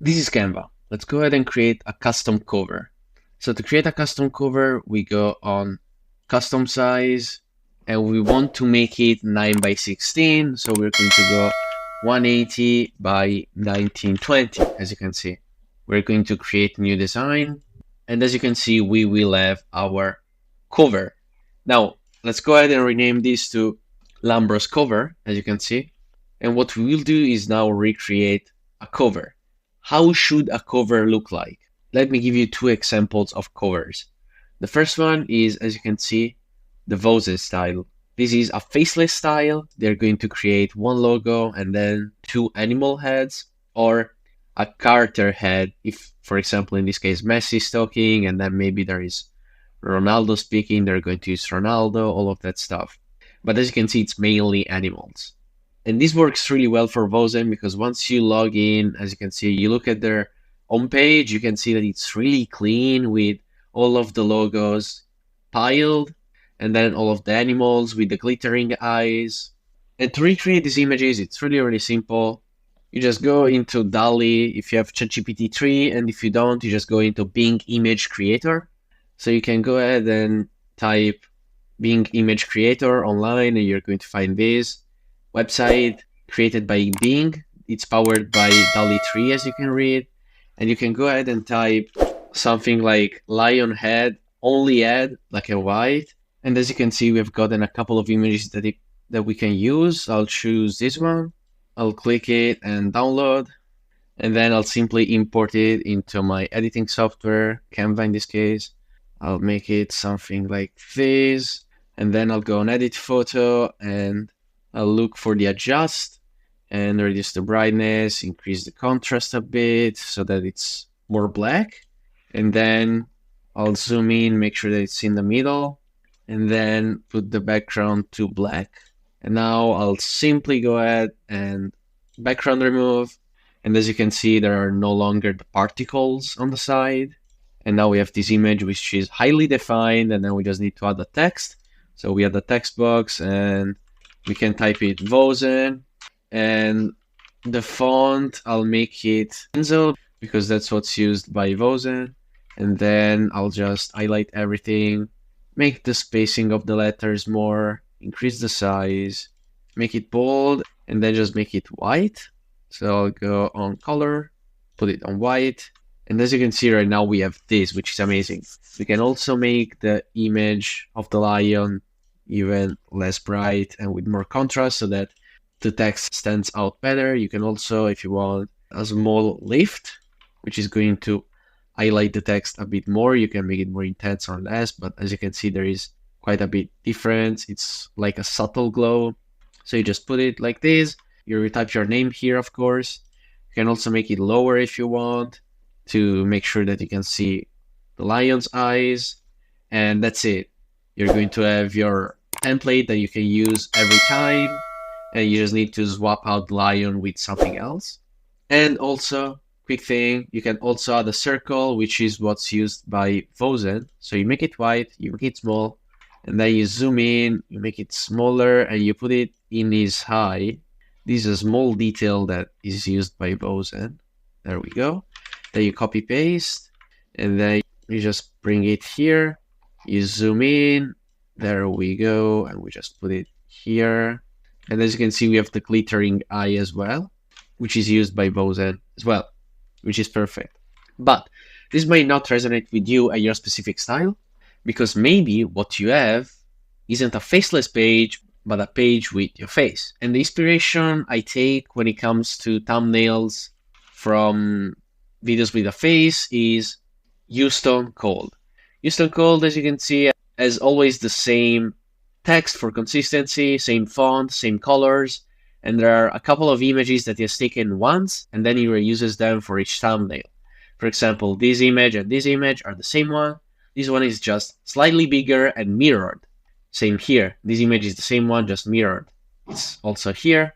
This is Canva. Let's go ahead and create a custom cover. So to create a custom cover, we go on custom size and we want to make it 9 by 16. So we're going to go 180 by 1920, as you can see. We're going to create new design. And as you can see, we will have our cover. Now, let's go ahead and rename this to Lambros cover, as you can see. And what we will do is now recreate a cover. How should a cover look like? Let me give you two examples of covers. The first one is, as you can see, the Vose style. This is a faceless style. They're going to create one logo and then two animal heads, or a character head. If, for example, in this case, Messi is talking and then maybe there is Ronaldo speaking, they're going to use Ronaldo, all of that stuff. But as you can see, it's mainly animals. And this works really well for Vozen because once you log in, as you can see, you look at their homepage, you can see that it's really clean with all of the logos piled, and then all of the animals with the glittering eyes. And to recreate these images, it's really, really simple. You just go into DALL-E if you have ChatGPT 3, and if you don't, you just go into Bing Image Creator. So you can go ahead and type Bing Image Creator online, and you're going to find this website created by Bing. It's powered by DALL-E 3, as you can read. And you can go ahead and type something like lion head, only add like a white. And as you can see, we've gotten a couple of images that we can use. I'll choose this one. I'll click it and download. And then I'll simply import it into my editing software, Canva in this case. I'll make it something like this. And then I'll go on edit photo and I'll look for the adjust and reduce the brightness, increase the contrast a bit so that it's more black. And then I'll zoom in, make sure that it's in the middle, and then put the background to black. And now I'll simply go ahead and background remove. And as you can see, there are no longer the particles on the side. And now we have this image which is highly defined, and then we just need to add the text. So we add the text box and we can type it Vozen, and the font, I'll make it pencil because that's what's used by Vozen. And then I'll just highlight everything, make the spacing of the letters more, increase the size, make it bold, and then just make it white. So I'll go on color, put it on white. And as you can see right now, we have this, which is amazing. We can also make the image of the lion even less bright and with more contrast so that the text stands out better. You can also, if you want, a small lift, which is going to highlight the text a bit more. You can make it more intense or less, but as you can see, there is quite a bit difference. It's like a subtle glow. So you just put it like this. You retype your name here, of course. You can also make it lower if you want to make sure that you can see the lion's eyes. And that's it. You're going to have your template that you can use every time, and you just need to swap out the lion with something else. And also, quick thing, you can also add a circle, which is what's used by Vozen. So you make it white, you make it small, and then you zoom in, you make it smaller, and you put it in his eye. This is a small detail that is used by Vozen. There we go. Then you copy paste, and then you just bring it here. You zoom in, there we go, and we just put it here. And as you can see, we have the glittering eye as well, which is used by Vozen as well, which is perfect. But this may not resonate with you and your specific style, because maybe what you have isn't a faceless page, but a page with your face. And the inspiration I take when it comes to thumbnails from videos with a face is Houston Cold. Houston Cold, as you can see, has always the same text for consistency, same font, same colors, and there are a couple of images that he has taken once, and then he reuses them for each thumbnail. For example, this image and this image are the same one. This one is just slightly bigger and mirrored. Same here. This image is the same one, just mirrored. It's also here.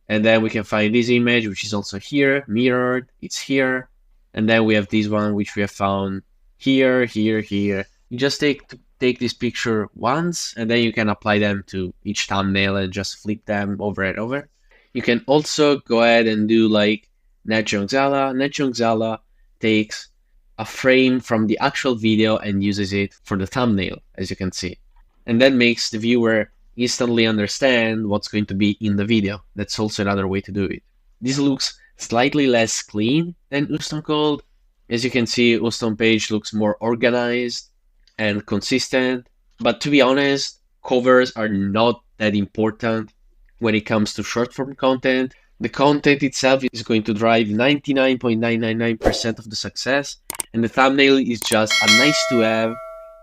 And then we can find this image, which is also here, mirrored. It's here. And then we have this one, which we have found here, here, here. You just take this picture once, and then you can apply them to each thumbnail and just flip them over and over. You can also go ahead and do like NetJunkZala takes a frame from the actual video and uses it for the thumbnail, as you can see. And that makes the viewer instantly understand what's going to be in the video. That's also another way to do it. This looks slightly less clean than Ustom Code. As you can see, Ustom page looks more organized and consistent. But to be honest, covers are not that important when it comes to short form content. The content itself is going to drive 99.999% of the success, and the thumbnail is just a nice to have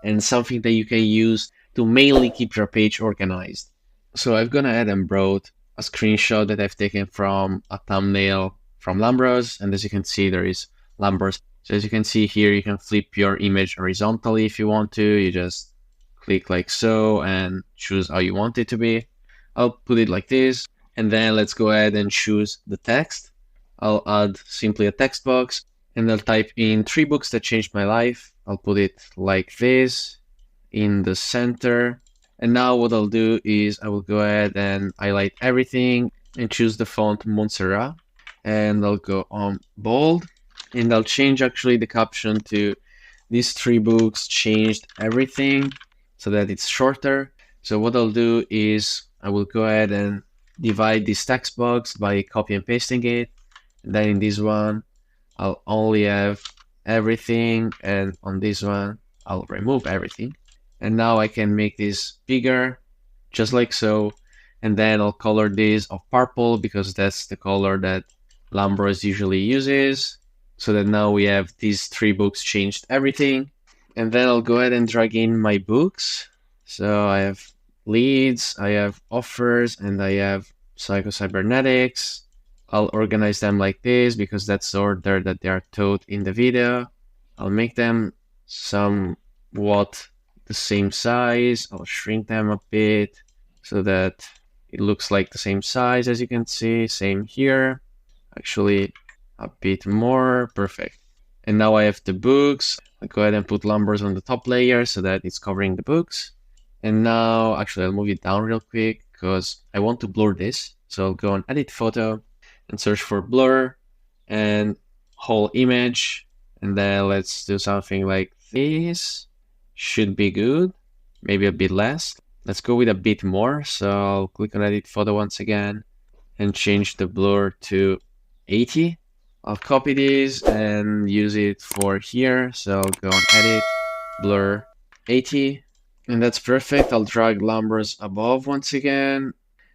and something that you can use to mainly keep your page organized. So I've gone ahead and brought a screenshot that I've taken from a thumbnail from Lambros, and as you can see, there is Lambros. So as you can see here, you can flip your image horizontally if you want to. You just click like so and choose how you want it to be. I'll put it like this, and then let's go ahead and choose the text. I'll add simply a text box, and I'll type in 3 books that changed my life. I'll put it like this in the center. And now what I'll do is I will go ahead and highlight everything and choose the font Montserrat, and I'll go on bold, and I'll change actually the caption to these 3 books changed everything so that it's shorter. So what I'll do is I will go ahead and divide this text box by copy and pasting it. And then in this one, I'll only have everything, and on this one, I'll remove everything. And now I can make this bigger, just like so. And then I'll color this of purple because that's the color that Lambros usually uses. So that now we have these 3 books changed everything. And then I'll go ahead and drag in my books. So I have leads, I have offers, and I have psychocybernetics. I'll organize them like this because that's the order that they are taught in the video. I'll make them somewhat the same size. I'll shrink them a bit so that it looks like the same size, as you can see. Same here. Actually, a bit more. Perfect. And now I have the books. I'll go ahead and put Lambros on the top layer so that it's covering the books. And now, actually, I'll move it down real quick because I want to blur this. So I'll go on Edit Photo and search for blur and whole image. And then let's do something like this. Should be good. Maybe a bit less. Let's go with a bit more. So I'll click on Edit Photo once again and change the blur to 80. I'll copy this and use it for here. So I'll go on Edit, Blur, 80. And that's perfect. I'll drag Lambros above once again.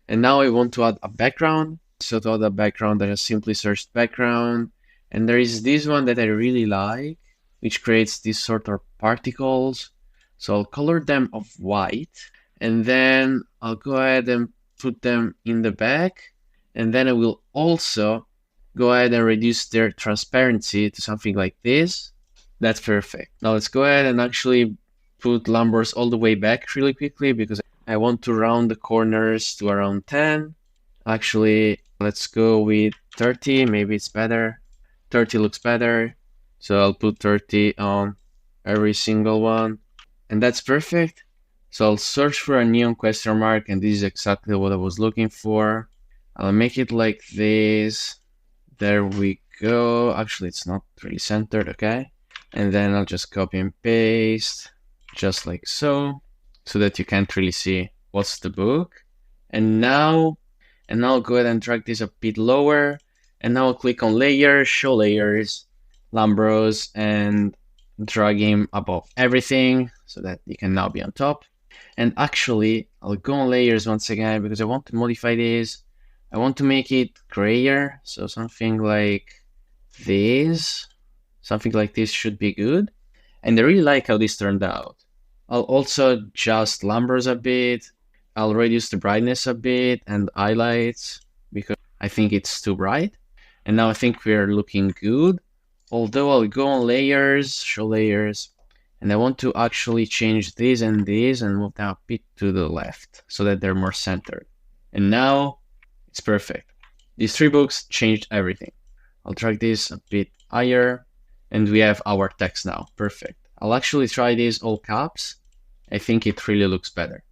And now I want to add a background. So to add a background, I just simply search background. And there is this one that I really like, which creates these sort of particles. So I'll color them of white. And then I'll go ahead and put them in the back. And then I will also go ahead and reduce their transparency to something like this. That's perfect. Now let's go ahead and actually put Lambros all the way back really quickly because I want to round the corners to around 10. Actually, let's go with 30. Maybe it's better. 30 looks better. So I'll put 30 on every single one. And that's perfect. So I'll search for a neon question mark, and this is exactly what I was looking for. I'll make it like this. There we go. Actually, it's not really centered, okay? And then I'll just copy and paste, just like so that you can't really see what's the book. And now I'll go ahead and drag this a bit lower. And now I'll click on Layers, Show Layers, Lambros, and drag him above everything so that he can now be on top. And actually, I'll go on Layers once again because I want to modify this. I want to make it grayer, so something like this. Something like this should be good. And I really like how this turned out. I'll also adjust Lambros a bit. I'll reduce the brightness a bit and highlights because I think it's too bright. And now I think we're looking good. Although I'll go on Layers, Show Layers, and I want to actually change these and these and move them a bit to the left so that they're more centered. And now it's perfect. These 3 books changed everything. I'll drag this a bit higher and we have our text now. Perfect. I'll actually try this all caps. I think it really looks better.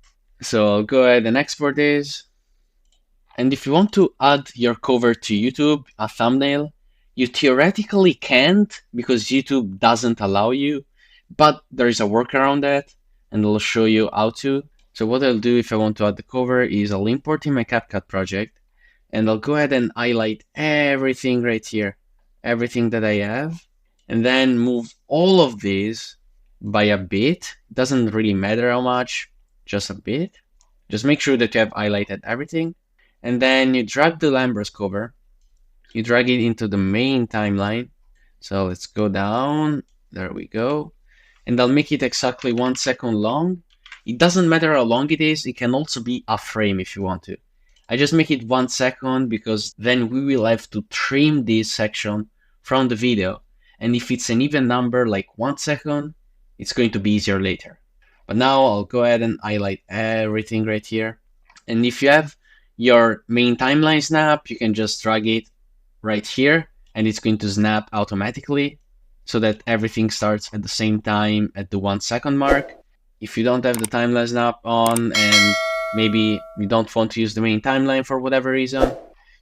So I'll go ahead and export this. And if you want to add your cover to YouTube, a thumbnail, You theoretically can't because YouTube doesn't allow you, but there is a workaround that, and I'll show you how to. So what I'll do if I want to add the cover is I'll import in my CapCut project, and I'll go ahead and highlight everything right here, everything that I have, and then move all of these by a bit. It doesn't really matter how much, just a bit. Just make sure that you have highlighted everything. And then you drag the Lambros cover, you drag it into the main timeline. So let's go down, there we go. And I'll make it exactly 1 second long. It doesn't matter how long it is, it can also be a frame if you want to. I just make it 1 second because then we will have to trim this section from the video. And if it's an even number like 1 second, it's going to be easier later. But now I'll go ahead and highlight everything right here. And if you have your main timeline snap, you can just drag it right here and it's going to snap automatically so that everything starts at the same time at the 1 second mark. If you don't have the timeline snap on and maybe you don't want to use the main timeline for whatever reason,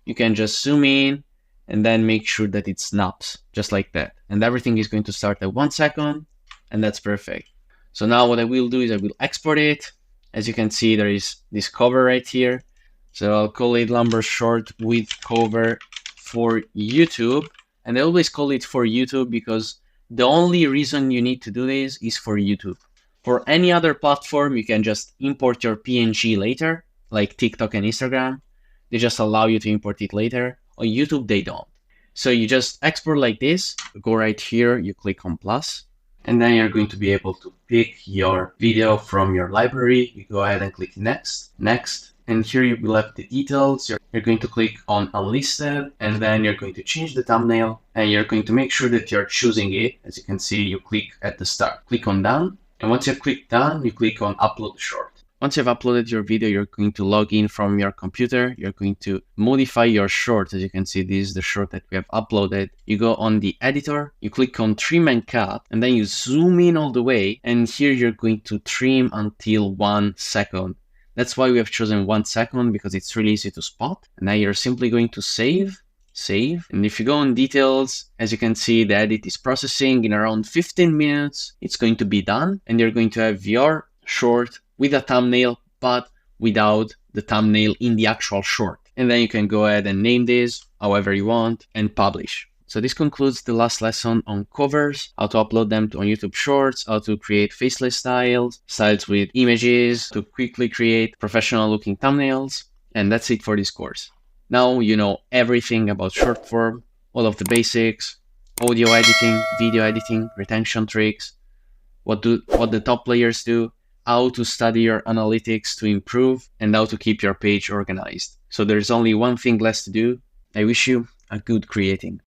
you can just zoom in and then make sure that it snaps just like that. And everything is going to start at 1 second, and that's perfect. So now what I will do is I will export it. As you can see, there is this cover right here. So I'll call it Lumber Short with cover for YouTube. And I always call it for YouTube because the only reason you need to do this is for YouTube. For any other platform, you can just import your PNG later, like TikTok and Instagram. They just allow you to import it later. On YouTube, they don't. So you just export like this, go right here, you click on plus, and then you're going to be able to pick your video from your library. You go ahead and click next, next, and here you will have the details. You're going to click on unlisted, and then you're going to change the thumbnail, and you're going to make sure that you're choosing it. As you can see, you click at the start, click on done, and once you click done, you click on upload short. Once you've uploaded your video, you're going to log in from your computer. You're going to modify your short. As you can see, this is the short that we have uploaded. You go on the editor, you click on trim and cut, and then you zoom in all the way. And here you're going to trim until 1 second. That's why we have chosen 1 second, because it's really easy to spot. And now you're simply going to save. And if you go on details, as you can see, the edit is processing in around 15 minutes. It's going to be done, and you're going to have your short with a thumbnail, but without the thumbnail in the actual short. And then you can go ahead and name this however you want and publish. So this concludes the last lesson on covers, how to upload them on YouTube Shorts, how to create faceless styles with images, to quickly create professional looking thumbnails. And that's it for this course. Now you know everything about short form, all of the basics, audio editing, video editing, retention tricks, what the top players do, how to study your analytics to improve, and how to keep your page organized. So there's only one thing less to do. I wish you a good creating.